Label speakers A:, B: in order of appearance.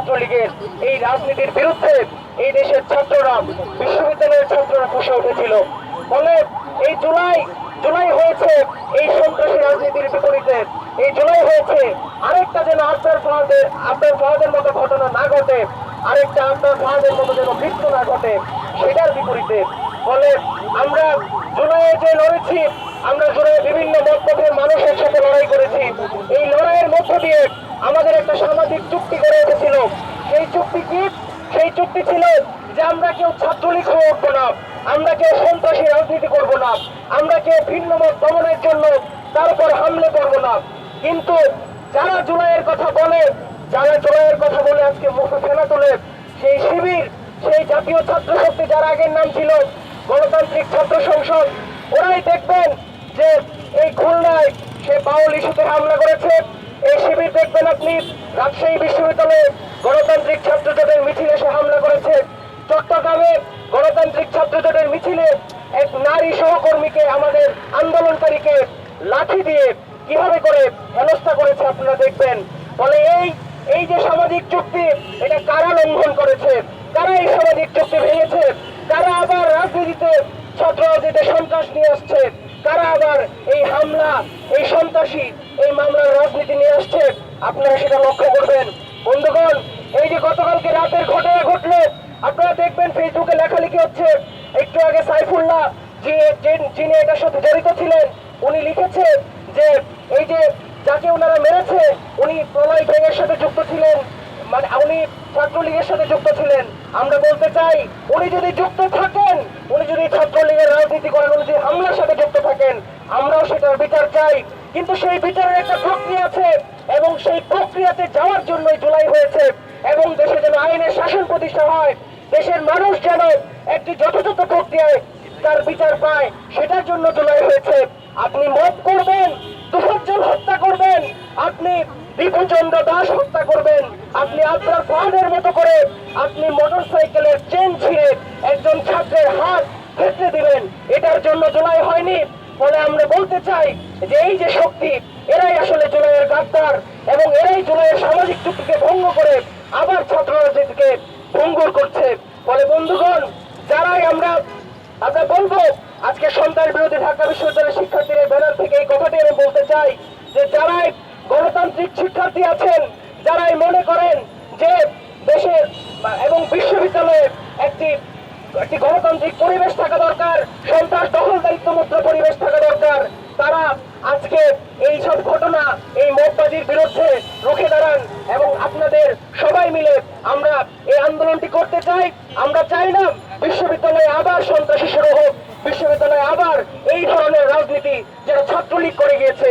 A: ছাত্রলীগের এই রাজনীতির বিরুদ্ধে এই দেশের ছাত্ররা, বিশ্ববিদ্যালয়ের ছাত্ররা ফুঁসে উঠেছিল। ফলে এই জুলাই হয়েছে এই সন্ত্রাসী রাজনীতির বিপরীতে। এই জুলাই হয়েছে আরেকটা যেন আপনার ফাহাদের মতো ঘটনা না ঘটে, আরেকটা আপনার ফাহাদের মতো যেন মৃত্যু না ঘটে, সেটার বিপরীতে। ফলে আমরা জুলাইয়ে যে লড়েছি, আমরা জুলাইয়ে বিভিন্ন মতপথের মানুষের সাথে লড়াই করেছি। এই লড়াইয়ের মধ্য দিয়ে আমাদের একটা সামাজিক চুক্তি গড়ে উঠেছিল। সেই চুক্তি কি? সেই চুক্তি ছিল যে আমরা কেউ ছাত্রলীগ হয়ে উঠবো না, আমরা কেউ সন্ত্রাসী রাজনীতি করব না, আমরা কেউ ভিন্ন মত দমনের জন্য তার উপর হামলে করবো না। কিন্তু যারা জুলাইয়ের কথা বলে, আজকে মুখে ফেলা তোলে, সেই শিবির, সেই জাতীয় ছাত্র শক্তি, যার আগের নাম ছিল গণতান্ত্রিক ছাত্র সংসদ, ওরাই দেখবেন যে এই খুলনায় সে বাউল ইস্যুতে হামলা করেছে। এই শিবির দেখবেন আপনি রাজশাহী বিশ্ববিদ্যালয়ে গণতান্ত্রিক ছাত্র জোটের মিছিলে সে হামলা করেছে। চট্টগ্রামে গণতান্ত্রিক ছাত্র জোটের মিছিলে এক নারী সহকর্মীকে, আমাদের আন্দোলনকারীকে লাঠি দিয়ে কিভাবে করে হেনস্থা করেছে আপনারা দেখবেন। ফলে এই যে সামাজিক চুক্তি, এটা কারা লঙ্ঘন করেছে? কারা এই সামাজিক চুক্তি ভেঙেছে? কারা আবার রাজনীতিতে, ছাত্র রাজনীতিতে সন্ত্রাস নিয়ে আসছে? কারা আবার এই হামলা, এই সন্ত্রাসী, এই মামলার রাজনীতি নিয়ে আসছে? আপনারা সেটা লক্ষ্য করবেন। বন্ধুগণ, এই যে গতকালকে রাতের ঘটনা ঘটলো, আপনারা দেখবেন ফেসবুকে লেখালেখি হচ্ছে। একটু আগে সাইফুল্লাহ, যিনি এটার সাথে জড়িত ছিলেন, উনি লিখেছে যে এই যে যাকে ওনারা মেরেছে, উনি প্রলয় ব্যাংকের সাথে যুক্ত ছিলেন, মানে উনি ছাত্রলীগের সাথে যুক্ত ছিলেন। আমরা বলতে চাই, উনি যদি যুক্ত থাকেন, উনি যদি ছাত্রলীগের রাজনীতি করেন, উনি যদি হামলার সাথে যুক্ত থাকেন, আমরাও সেটার বিচার চাই। কিন্তু সেই বিচারের একটা প্রক্রিয়া আছে, এবং সেই প্রক্রিয়াতে যাওয়ার জন্যই জুলাই হয়েছে। এবং দেশে যেন আইনের শাসন প্রতিষ্ঠা হয়, দেশের মানুষ যেন একটি যথাযথ প্রক্রিয়ায় তার বিচার পায়, সেটার জন্য জুলাই হয়েছে। আপনি মত করবেন, তুফাজ্জল হত্যা করবেন, আপনি দীপুচন্দ্র দাস হত্যা করবেন, আপনি আপনার ফাহাদের মতো করে আপনি মোটরসাইকেলের চেন ছিঁড়ে একজন ছাত্রের হাত কেটে দিবেন, এটার জন্য জুলাই হয়নি। ফলে আমরা বলতে চাই যে এই যে শক্তি, এরাই আসলে জুলাইয়ের গাদ্দার, এবং এরাই জুলাইয়ের সামাজিক চুক্তিকে ভঙ্গ করে আবার ছাত্র রাজনীতিকে ভঙ্গুর করছে। ফলে বন্ধুগণ, যারাই আমরা বলবো, আজকে সন্ত্রাস বিরোধী ঢাকা বিশ্ববিদ্যালয়ের শিক্ষার্থীদের ব্যানার থেকে এই কথাটি আমি বলতে চাই যে যারাই গণতান্ত্রিক শিক্ষার্থী আছেন, যারাই মনে করেন যে দেশের এবং বিশ্ববিদ্যালয়ে একটি গণতান্ত্রিক পরিবেশ থাকা দরকার, সন্ত্রাস দখলদারিত্ব মুক্ত পরিবেশ থাকা দরকার, তারা আজকে এই সব ঘটনা, এই মতবাজির বিরুদ্ধে রুখে দাঁড়ান। এবং আপনাদের সবাই মিলে আমরা এই আন্দোলনটি করতে চাই। আমরা চাই না বিশ্ববিদ্যালয়ে আবার সন্ত্রাসী শুরু হোক, বিশ্ববিদ্যালয়ে আবার এই ধরনের রাজনীতি যেটা ছাত্রলীগ করে গিয়েছে